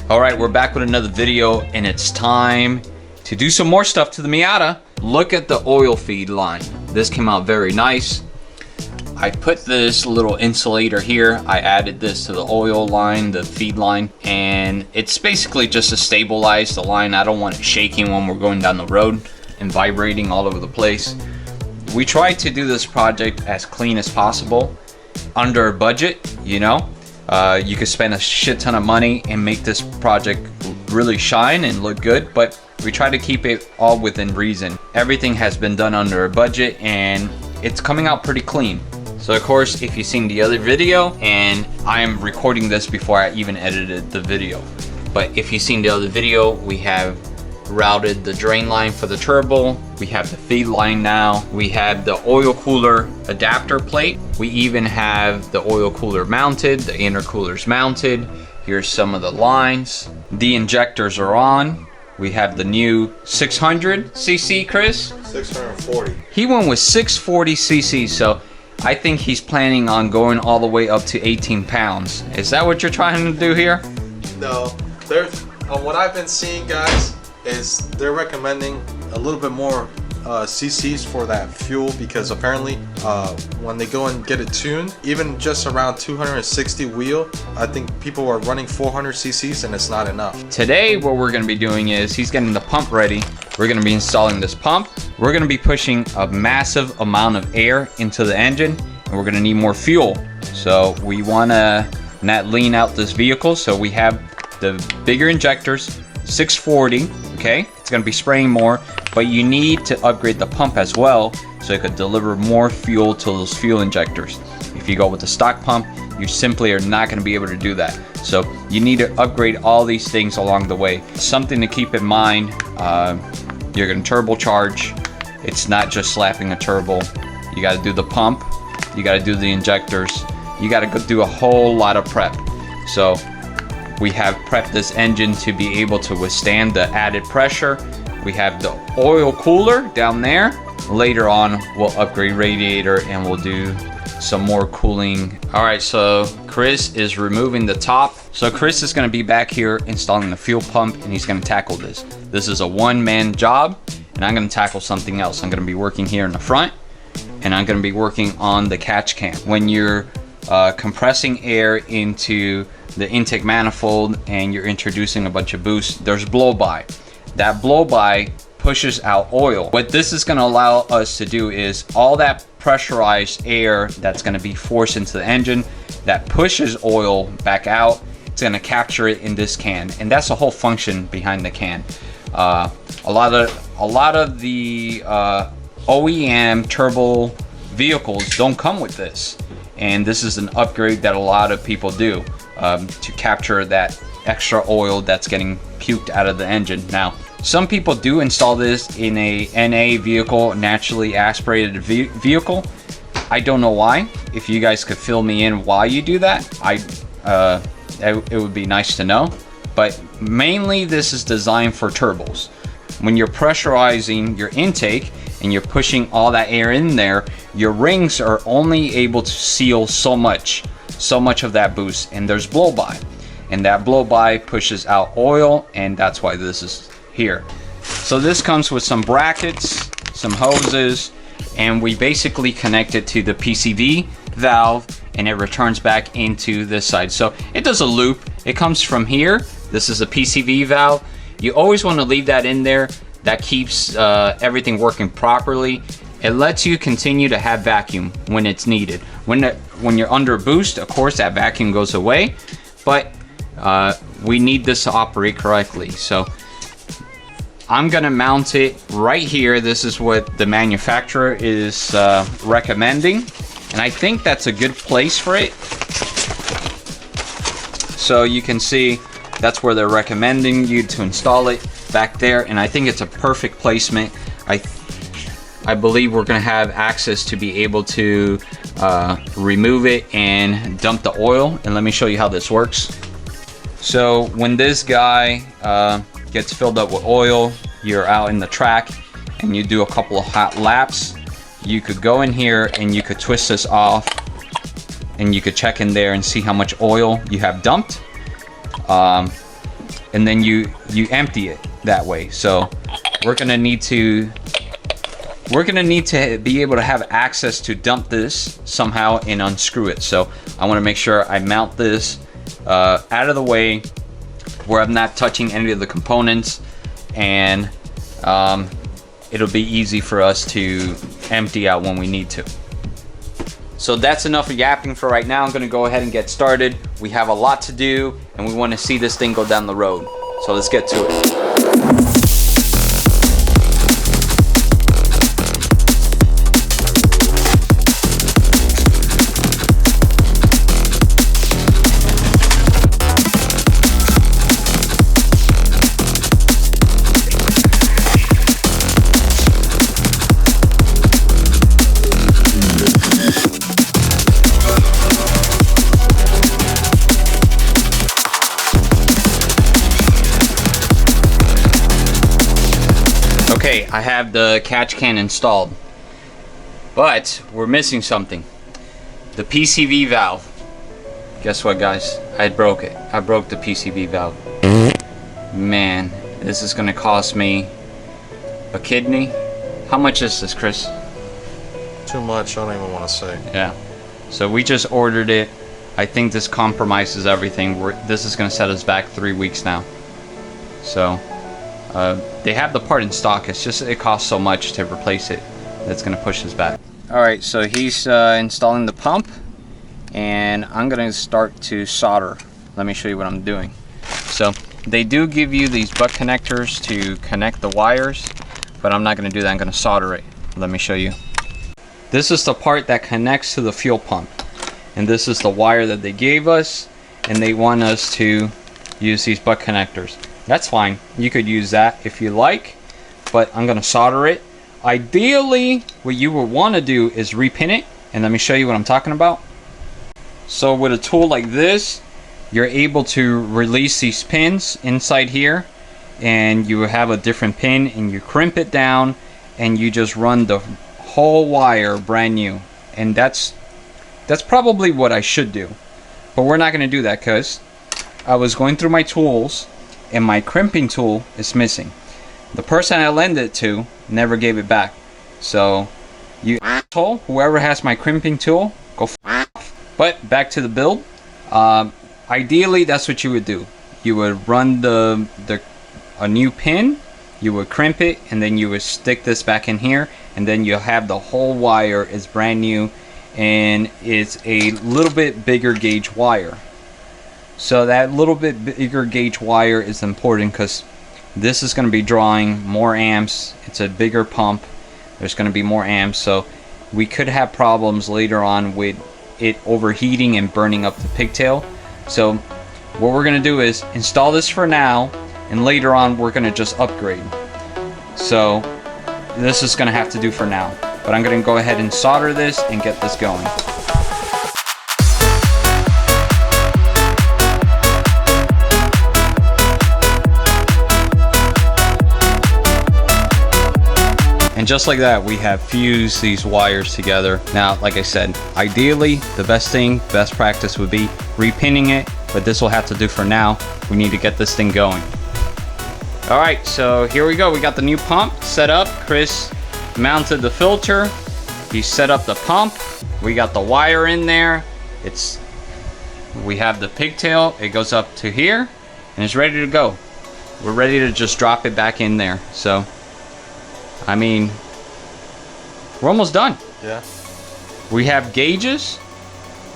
Alright, we're back with another video, and it's time to do some more stuff to the Miata. Look at the oil feed line. This came out very nice. I put this little insulator here. I added this to the oil line, the feed line, and it's basically just to stabilize the line. I don't want it shaking when we're going down the road and vibrating all over the place. We tried to do this project as clean as possible, under budget, you know. You could spend a shit ton of money and make this project really shine and look good, but we try to keep it all within reason. Everything has been done under a budget and it's coming out pretty clean. So of course, if you've seen the other video, and I am recording this before I even edited the video, but if you've seen the other video, we have routed the drain line for the turbo. We have the feed line now. We have the oil cooler adapter plate. We even have the oil cooler mounted, the intercoolers mounted. Here's some of the lines. The injectors are on. We have the new 600cc, Chris? 640. He went with 640cc, so I think he's planning on going all the way up to 18 pounds. Is that what you're trying to do here? No, what I've been seeing, guys, is they're recommending a little bit more cc's for that fuel, because apparently when they go and get it tuned, even just around 260 wheel, I think people are running 400 cc's and it's not enough. Today what we're going to be doing is he's getting the pump ready. We're going to be installing this pump. We're going to be pushing a massive amount of air into the engine, and we're going to need more fuel. So we want to not lean out this vehicle, so we have the bigger injectors, 640. Okay, it's going to be spraying more, but you need to upgrade the pump as well so it could deliver more fuel to those fuel injectors. If you go with the stock pump, you simply are not going to be able to do that. So you need to upgrade all these things along the way. Something to keep in mind, you're going to turbocharge. It's not just slapping a turbo. You got to do the pump, you got to do the injectors, you got to go do a whole lot of prep. So we have prepped this engine to be able to withstand the added pressure. We have the oil cooler down there. Later on, we'll upgrade radiator and we'll do some more cooling. All right, so Chris is removing the top. So Chris is gonna be back here installing the fuel pump, and he's gonna tackle this. This is a one-man job, and I'm gonna tackle something else. I'm gonna be working here in the front, and I'm gonna be working on the catch can. When you're compressing air into the intake manifold and you're introducing a bunch of boost, there's blow by. That blow by pushes out oil. What this is going to allow us to do is all that pressurized air that's going to be forced into the engine that pushes oil back out, it's going to capture it in this can, and that's the whole function behind the can. A lot of the OEM turbo vehicles don't come with this, and this is an upgrade that a lot of people do to capture that extra oil that's getting puked out of the engine. Now, some people do install this in a NA vehicle, naturally aspirated vehicle. I don't know why. If you guys could fill me in why you do that, it would be nice to know. But mainly this is designed for turbos. When you're pressurizing your intake and you're pushing all that air in there, your rings are only able to seal so much of that boost, and there's blow by, and that blow by pushes out oil, and that's why this is here. So this comes with some brackets, some hoses, and we basically connect it to the PCV valve, and it returns back into this side. So it does a loop. It comes from here. This is a PCV valve. You always want to leave that in there. That keeps everything working properly. It lets you continue to have vacuum when it's needed. When you're under boost, of course, that vacuum goes away, but we need this to operate correctly. So I'm gonna mount it right here. This is what the manufacturer is recommending, and I think that's a good place for it. So you can see that's where they're recommending you to install it, back there, and I think it's a perfect placement. I believe we're gonna have access to be able to remove it and dump the oil, and let me show you how this works. So when this guy gets filled up with oil, you're out in the track and you do a couple of hot laps. you could go in here and you could twist this off, and you could check in there and see how much oil you have dumped, and then you empty it that way. So we're gonna need to be able to have access to dump this somehow and unscrew it. So I want to make sure I mount this out of the way where I'm not touching any of the components, and it'll be easy for us to empty out when we need to. So that's enough of yapping for right now. I'm gonna go ahead and get started. We have a lot to do and we want to see this thing go down the road. So let's get to it. Okay, I have the catch can installed, but we're missing something. The PCV valve. Guess what, guys? I broke it. I broke the PCV valve. Man, this is gonna cost me a kidney. How much is this, Chris? Too much, I don't even want to say. Yeah. So we just ordered it. I think this compromises everything. This is gonna set us back 3 weeks now. So they have the part in stock. It's just it costs so much to replace it that's gonna push us back. All right, so he's installing the pump, and I'm gonna start to solder. Let me show you what I'm doing. So they do give you these butt connectors to connect the wires, but I'm not gonna do that. I'm gonna solder it. Let me show you. This is the part that connects to the fuel pump, and this is the wire that they gave us, and they want us to use these butt connectors. That's fine. You could use that if you like, but I'm gonna solder it. Ideally, what you would want to do is repin it, and let me show you what I'm talking about. So with a tool like this, you're able to release these pins inside here, and you have a different pin, and you crimp it down, and you just run the whole wire brand new. And that's probably what I should do, but we're not gonna do that because I was going through my tools and my crimping tool is missing. The person I lent it to never gave it back. So you asshole, whoever has my crimping tool, go f off. But back to the build. Ideally, that's what you would do. You would run a new pin, you would crimp it, and then you would stick this back in here, and then you'll have the whole wire is brand new, and it's a little bit bigger gauge wire. So that little bit bigger gauge wire is important because this is going to be drawing more amps. It's a bigger pump. There's going to be more amps, so we could have problems later on with it overheating and burning up the pigtail. So what we're going to do is install this for now, and later on we're going to just upgrade. So this is going to have to do for now, but I'm going to go ahead and solder this and get this going. And just like that, we have fused these wires together. Now, like I said, ideally, the best practice would be repinning it, but this will have to do for now. We need to get this thing going. All right, so here we go. We got the new pump set up. Chris mounted the filter. He set up the pump. We got the wire in there. We have the pigtail. It goes up to here, and it's ready to go. We're ready to just drop it back in there. So I mean, we're almost done. Yeah. We have gauges,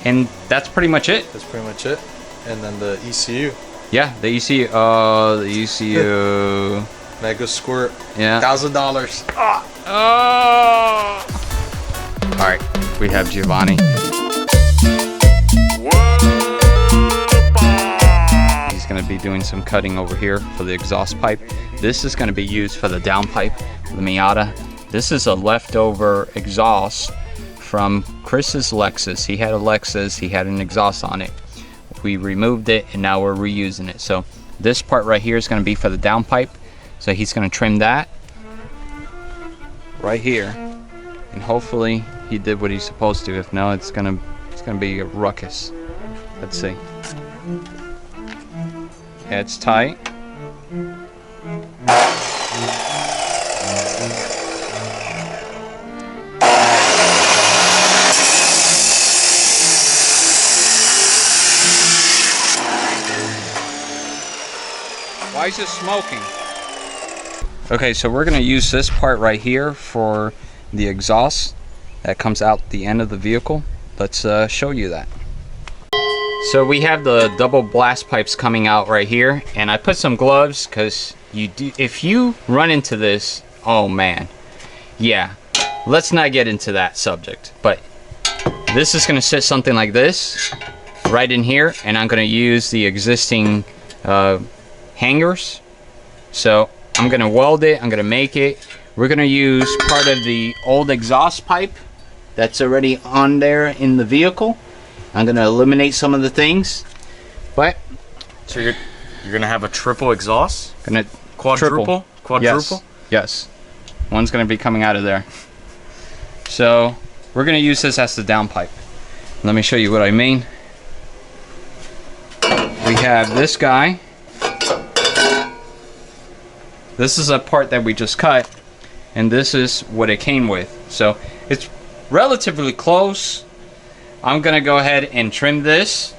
and that's pretty much it. That's pretty much it. And then the ECU. Yeah, the ECU. Oh, the ECU. Mega squirt. Yeah. $1,000. Oh. All right, we have Giovanni. He's gonna be doing some cutting over here for the exhaust pipe. This is gonna be used for the downpipe, the Miata. This is a leftover exhaust from Chris's Lexus. He had a Lexus, he had an exhaust on it. We removed it and now we're reusing it. So this part right here is gonna be for the downpipe. So he's gonna trim that right here. and hopefully he did what he's supposed to. If no, it's gonna be a ruckus. Let's see. Yeah, it's tight. Why is it smoking? Okay, so we're gonna use this part right here for the exhaust that comes out the end of the vehicle. Let's show you that. So we have the double blast pipes coming out right here, and I put some gloves because if you run into this, oh man, yeah. Let's not get into that subject, but this is gonna sit something like this right in here, and I'm gonna use the existing hangers. So I'm gonna weld it, I'm gonna make it. We're gonna use part of the old exhaust pipe that's already on there in the vehicle. I'm gonna eliminate some of the things, but so you're gonna have a triple exhaust? Gonna quadruple? Quadruple? Yes. One's gonna be coming out of there. So we're gonna use this as the downpipe. Let me show you what I mean. We have this guy. This is a part that we just cut, and this is what it came with. So it's relatively close. I'm gonna go ahead and trim this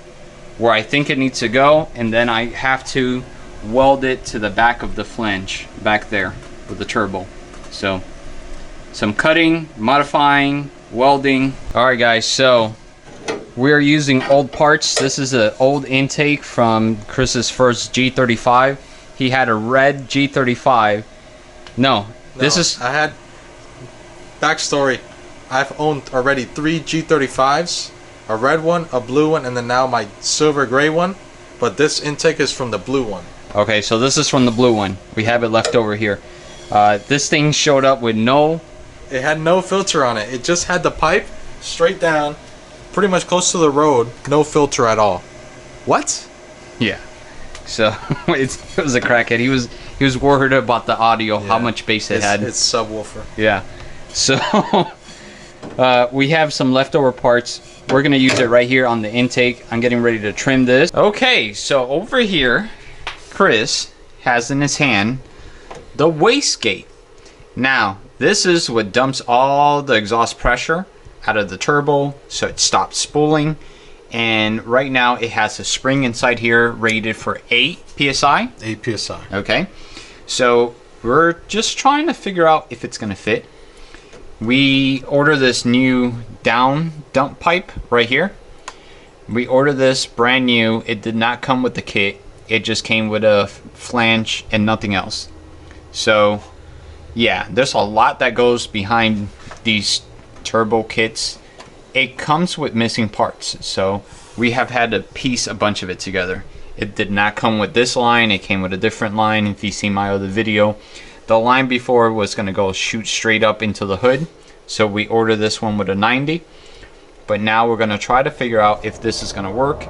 where I think it needs to go, and then I have to weld it to the back of the flange back there with the turbo. So some cutting, modifying, welding. All right guys, so we're using old parts. This is an old intake from Chris's first G35. He had a red G35. No, this is... I had... Backstory. I've owned already 3 G35s. A red one, a blue one, and then now my silver gray one. But this intake is from the blue one. Okay, so this is from the blue one. We have it left over here. This thing showed up with no... It had no filter on it. It just had the pipe straight down, pretty much close to the road. No filter at all. What? Yeah. So it was a crackhead. He was worried about the audio, how much bass it had. It's subwoofer. Yeah. So we have some leftover parts. We're gonna use it right here on the intake. I'm getting ready to trim this. Okay, so over here, Chris has in his hand the wastegate. Now, this is what dumps all the exhaust pressure out of the turbo, so it stops spooling. And right now it has a spring inside here rated for 8 psi. 8 psi. Okay, so we're just trying to figure out if it's gonna fit. We order this new down dump pipe right here. We ordered this brand new. It did not come with the kit. It just came with a flange and nothing else. So yeah, there's a lot that goes behind these turbo kits. It comes with missing parts, so we have had to piece a bunch of it together. It did not come with this line. It came with a different line. If you see my other video, the line before was going to go shoot straight up into the hood, so we ordered this one with a 90. But now we're going to try to figure out if this is going to work.